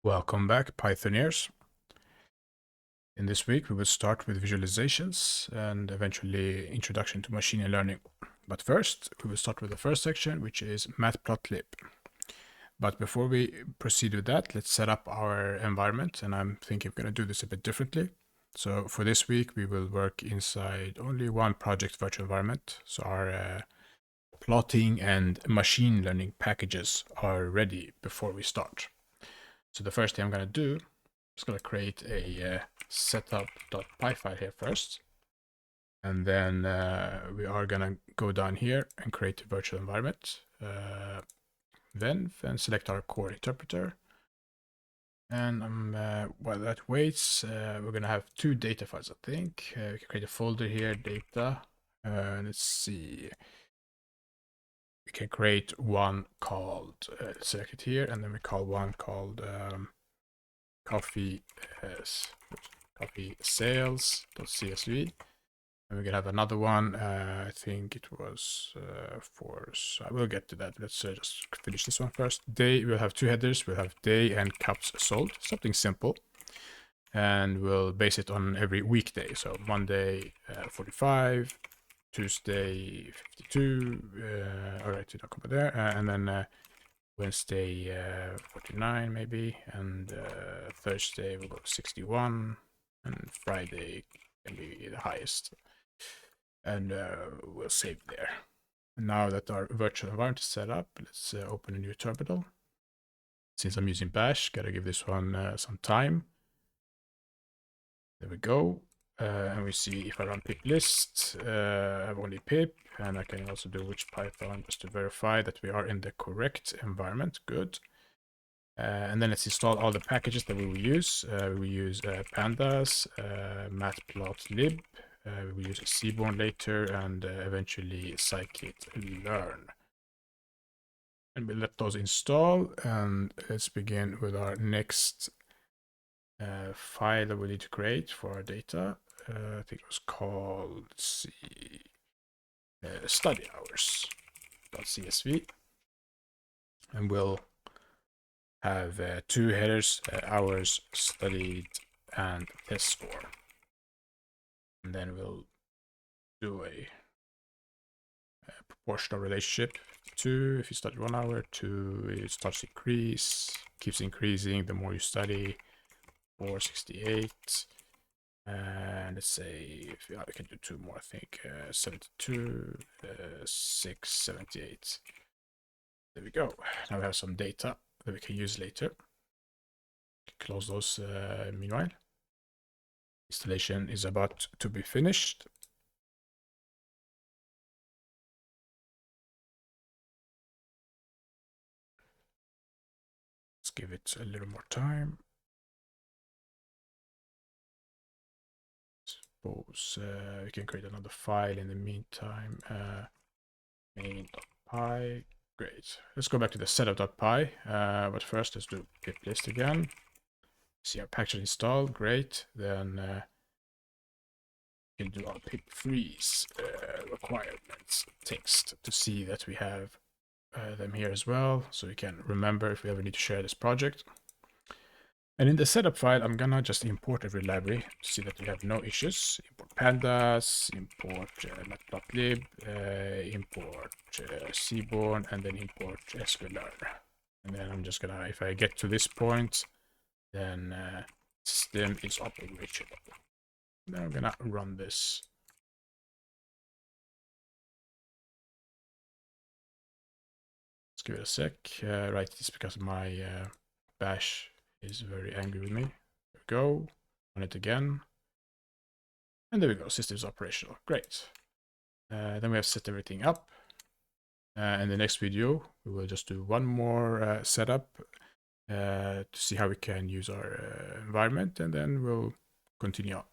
Welcome back, Pythoneers. In this week, we will start with visualizations and eventually introduction to machine learning. But first, we will start with the first section, which is matplotlib. But before we proceed with that, let's set up our environment. And I'm thinking we're going to do this a bit differently. So for this week, we will work inside only one project virtual environment. So our plotting and machine learning packages are ready before we start. So the first thing I'm going to do is going to create a setup.py file here first. And then we are going to go down here and create a virtual environment. Then select our core interpreter. And while that waits, we're going to have two data files, I think. We can create a folder here, data. Let's see. We can create one called, select it here, and then we call one called coffee sales.csv, and we can have another one. I think it was so I will get to that. Let's just finish this one first. Day, we'll have two headers. We'll have day and cups sold, something simple, and we'll base it on every weekday. So Monday 45, Tuesday 52. All right, you don't come there, and then Wednesday 49 maybe, and Thursday we'll go 61, and Friday can be the highest, and we'll save there. And now that our virtual environment is set up, let's open a new terminal. Since I'm using bash, gotta give this one some time. There we go. And we see if I run pip list, I have only pip, and I can also do which Python just to verify that we are in the correct environment. Good. And then let's install all the packages that we will use. We will use pandas, matplotlib, we will use Seaborn later, and eventually scikit-learn. And we'll let those install, and let's begin with our next file that we need to create for our data. I think it was called, let's see, study hours.csv, and we'll have two headers, hours studied and test score. And then we'll do a proportional relationship. 2, if you study 1 hour, 2, it starts to increase, keeps increasing the more you study. 468. And let's say if we can do 2 more, I think 72, 678. There we go. Now we have some data that we can use later. Close those meanwhile. Installation is about to be finished. Let's give it a little more time. Suppose we can create another file in the meantime. Main.py. Great. Let's go back to the setup.py. But first, let's do pip list again. See our package installed. Great. Then we'll do our pip freeze requirements text to see that we have them here as well, so we can remember if we ever need to share this project. And in the setup file, I'm gonna just import every library to see that we have no issues. Import pandas, import matplotlib, import Seaborn, and then import sklearn. And then I'm just gonna, if I get to this point, then system is operational. Then I'm gonna run this. Let's give it a sec. Right, it's because my bash is very angry with me. There we go. Run it again. And there we go. System is operational. Great. Then we have set everything up. In the next video, we will just do one more setup to see how we can use our environment, and then we'll continue on.